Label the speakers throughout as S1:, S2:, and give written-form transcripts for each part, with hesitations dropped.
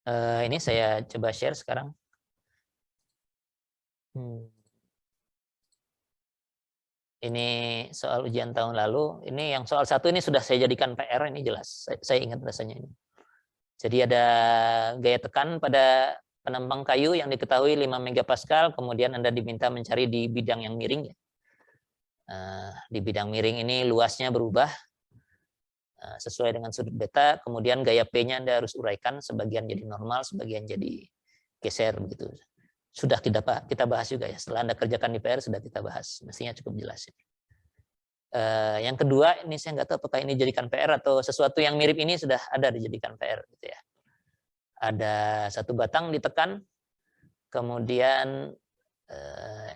S1: Ini saya coba share sekarang. Ini soal ujian tahun lalu. Ini yang soal 1 ini sudah saya jadikan PR, ini jelas. Saya ingat rasanya ini. Jadi ada gaya tekan pada penambang kayu yang diketahui 5 megapascal, kemudian Anda diminta mencari di bidang yang miring. Di bidang miring ini luasnya berubah sesuai dengan sudut beta, kemudian gaya P-nya Anda harus uraikan, sebagian jadi normal, sebagian jadi geser begitu. Sudah kita bahas juga ya, setelah Anda kerjakan di PR sudah kita bahas, mestinya cukup jelas. Yang kedua, ini saya nggak tahu apakah ini dijadikan PR atau sesuatu yang mirip ini sudah ada dijadikan PR gitu ya. Ada satu batang ditekan, kemudian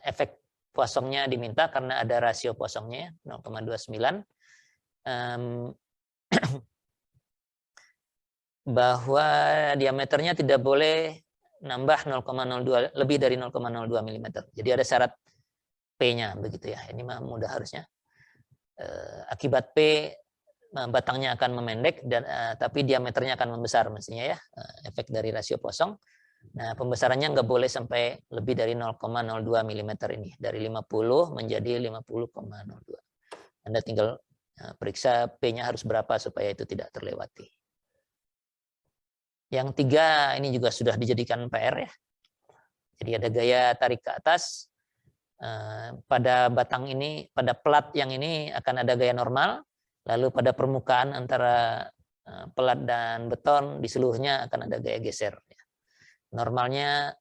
S1: efek Poissonnya diminta karena ada rasio Poissonnya 0,29, bahwa diameternya tidak boleh nambah 0,02 lebih dari 0,02 mm. Jadi ada syarat P-nya begitu ya. Ini mah mudah harusnya. Akibat P batangnya akan memendek dan tapi diameternya akan membesar mestinya ya. Efek dari rasio Poisson. Nah, pembesarannya nggak boleh sampai lebih dari 0,02 mm ini. Dari 50 menjadi 50,02. Anda tinggal periksa P-nya harus berapa supaya itu tidak terlewati. Yang 3 ini juga sudah dijadikan PR ya. Jadi ada gaya tarik ke atas. Pada batang ini, pada plat yang ini akan ada gaya normal. Lalu pada permukaan antara pelat dan beton di seluruhnya akan ada gaya geser. Normalnya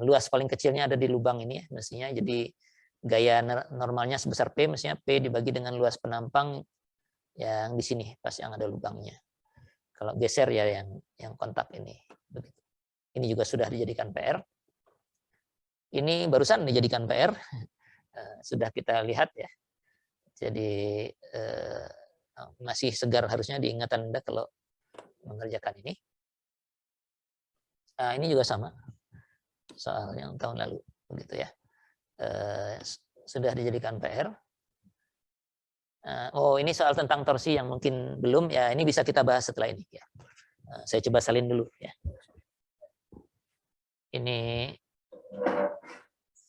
S1: luas paling kecilnya ada di lubang ini ya, mestinya. Jadi gaya normalnya sebesar P, mestinya P dibagi dengan luas penampang yang di sini pas yang ada lubangnya. Kalau geser ya yang kontak ini. Begitu. Ini juga sudah dijadikan PR. Ini barusan dijadikan PR. Sudah kita lihat ya. Jadi masih segar harusnya diingatan Anda kalau mengerjakan ini. Ini juga sama. Soal yang tahun lalu. Begitu ya. Sudah dijadikan PR. Ini soal tentang torsi yang mungkin belum. Ya, ini bisa kita bahas setelah ini. Ya. Saya coba salin dulu ya. Ini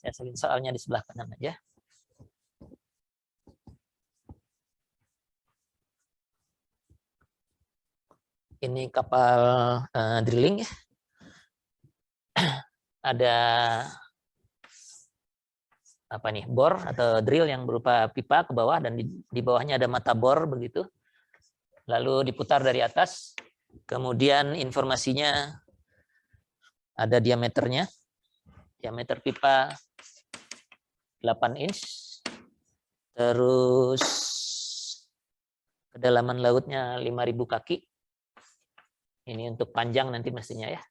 S1: saya salin soalnya di sebelah kanan aja. Ini kapal drilling ya. Ada apa nih, bor atau drill yang berupa pipa ke bawah dan di bawahnya ada mata bor begitu. Lalu diputar dari atas. Kemudian informasinya ada diameternya. Diameter pipa 8 inch. Terus kedalaman lautnya 5.000 kaki. Ini untuk panjang nanti mestinya ya.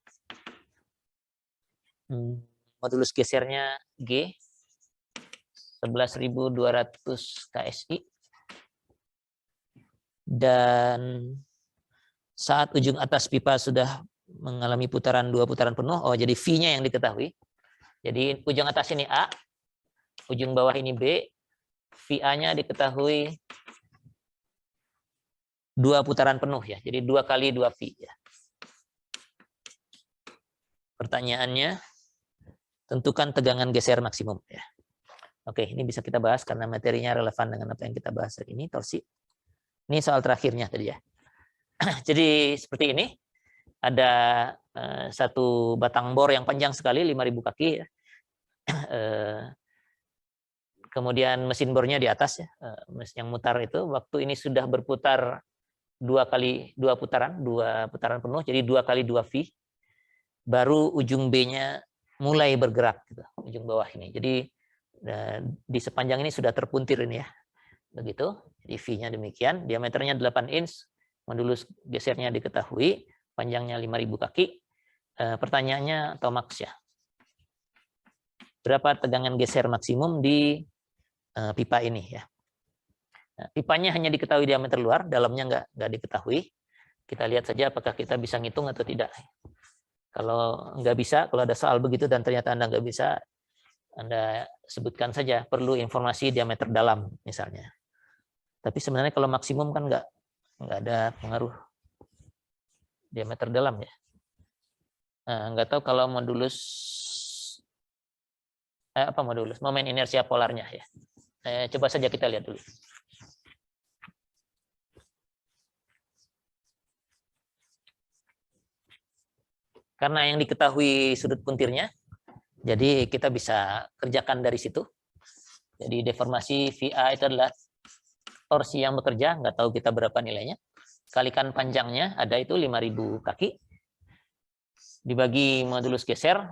S1: Modulus gesernya G 11.200 KSI. Dan saat ujung atas pipa sudah mengalami putaran 2 putaran penuh, jadi V-nya yang diketahui. Jadi ujung atas ini A, ujung bawah ini B, VA-nya diketahui 2 putaran penuh ya. Jadi 2 kali 2 V ya. Pertanyaannya, tentukan tegangan geser maksimum ya. Oke, ini bisa kita bahas karena materinya relevan dengan apa yang kita bahas hari ini, torsi. Ini soal terakhirnya tadi ya. Jadi seperti ini, ada satu batang bor yang panjang sekali, 5.000 kaki ya. Kemudian mesin bornya di atas ya, mesin yang mutar itu, waktu ini sudah berputar 2 kali 2 putaran, 2 putaran penuh, jadi 2 kali 2 V. Baru ujung B-nya mulai bergerak gitu, ujung bawah ini. Jadi di sepanjang ini sudah terpuntir ini ya. Begitu. Jadi V-nya demikian, diameternya 8 inch, modulus gesernya diketahui, panjangnya 5.000 kaki. Pertanyaannya atau max ya. Berapa tegangan geser maksimum di pipa ini ya. Nah, pipanya hanya diketahui diameter luar, dalamnya nggak diketahui. Kita lihat saja apakah kita bisa ngitung atau tidak. Kalau nggak bisa, kalau ada soal begitu dan ternyata Anda nggak bisa, Anda sebutkan saja perlu informasi diameter dalam misalnya. Tapi sebenarnya kalau maksimum kan nggak ada pengaruh diameter dalam ya. Nggak tahu kalau modulus apa modulus momen inersia polarnya ya. Coba saja kita lihat dulu. Karena yang diketahui sudut puntirnya, jadi kita bisa kerjakan dari situ. Jadi deformasi VA itu adalah torsi yang bekerja, nggak tahu kita berapa nilainya. Kalikan panjangnya, ada itu 5.000 kaki. Dibagi modulus geser,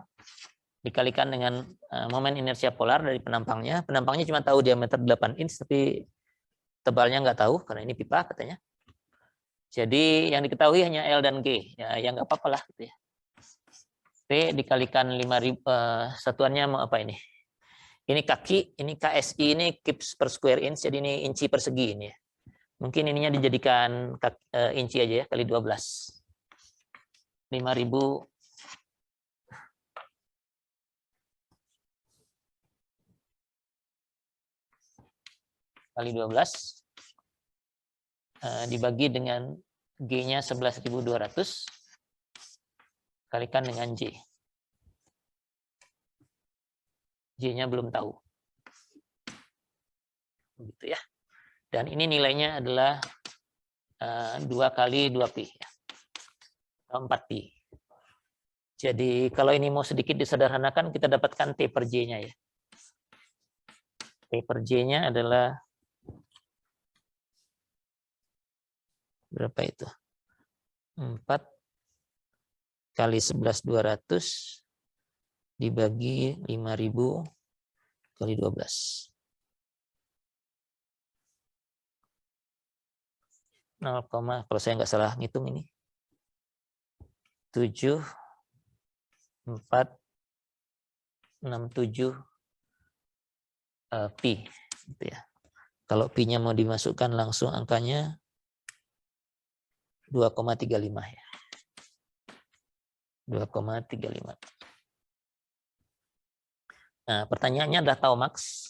S1: dikalikan dengan momen inersia polar dari penampangnya. Penampangnya cuma tahu diameter 8 inch, tapi tebalnya nggak tahu, karena ini pipa katanya. Jadi yang diketahui hanya L dan G, ya yang nggak apa-apa lah. Gitu ya. P dikalikan 5.000, satuannya mau apa ini? Ini kaki, ini KSI, ini kips per square inch, jadi ini inci persegi ini ya. Mungkin ininya dijadikan inci aja ya, kali 12. 5.000 kali 12 dibagi dengan G-nya 11.200 kalikan dengan J. J-nya belum tahu. Begitu ya. Dan ini nilainya adalah 2 kali 2pi. 4pi. Jadi kalau ini mau sedikit disederhanakan, kita dapatkan T per J-nya ya. T per J-nya adalah berapa itu? 4 kali 11.200 dibagi 5.000 kali 12. 0, kalau saya nggak salah ngitung ini. 7, 4, 67 pi. Gitu ya. Kalau pi-nya mau dimasukkan langsung angkanya 2,35 ya. 2,35. Nah, pertanyaannya adalah tau max.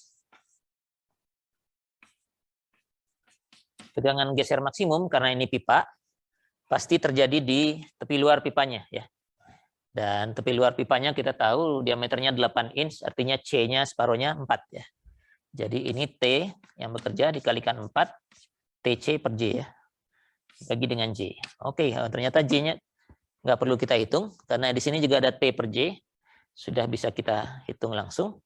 S1: Tegangan geser maksimum karena ini pipa pasti terjadi di tepi luar pipanya ya. Dan tepi luar pipanya kita tahu diameternya 8 inch, artinya C-nya separuhnya 4 ya. Jadi ini T yang bekerja dikalikan 4 TC per J ya. Bagi dengan J. Oke, ternyata J-nya nggak perlu kita hitung karena di sini juga ada T per J. Sudah bisa kita hitung langsung.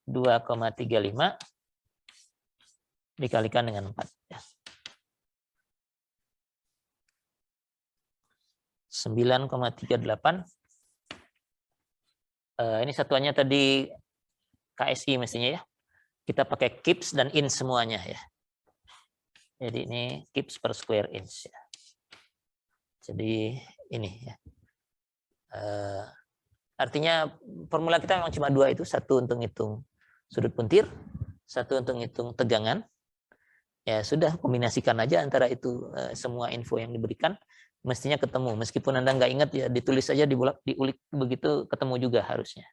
S1: 2,35 dikalikan dengan 4 ya. 9,38. Ini satuannya tadi KSI mestinya ya. Kita pakai kips dan inch semuanya ya. Jadi ini kips per square inch ya. Jadi ini ya. Artinya formula kita memang cuma 2 itu, satu untuk ngitung sudut puntir, satu untuk ngitung tegangan. Ya sudah, kombinasikan aja antara itu, semua info yang diberikan mestinya ketemu. Meskipun Anda nggak ingat ya ditulis saja, diulik begitu ketemu juga harusnya.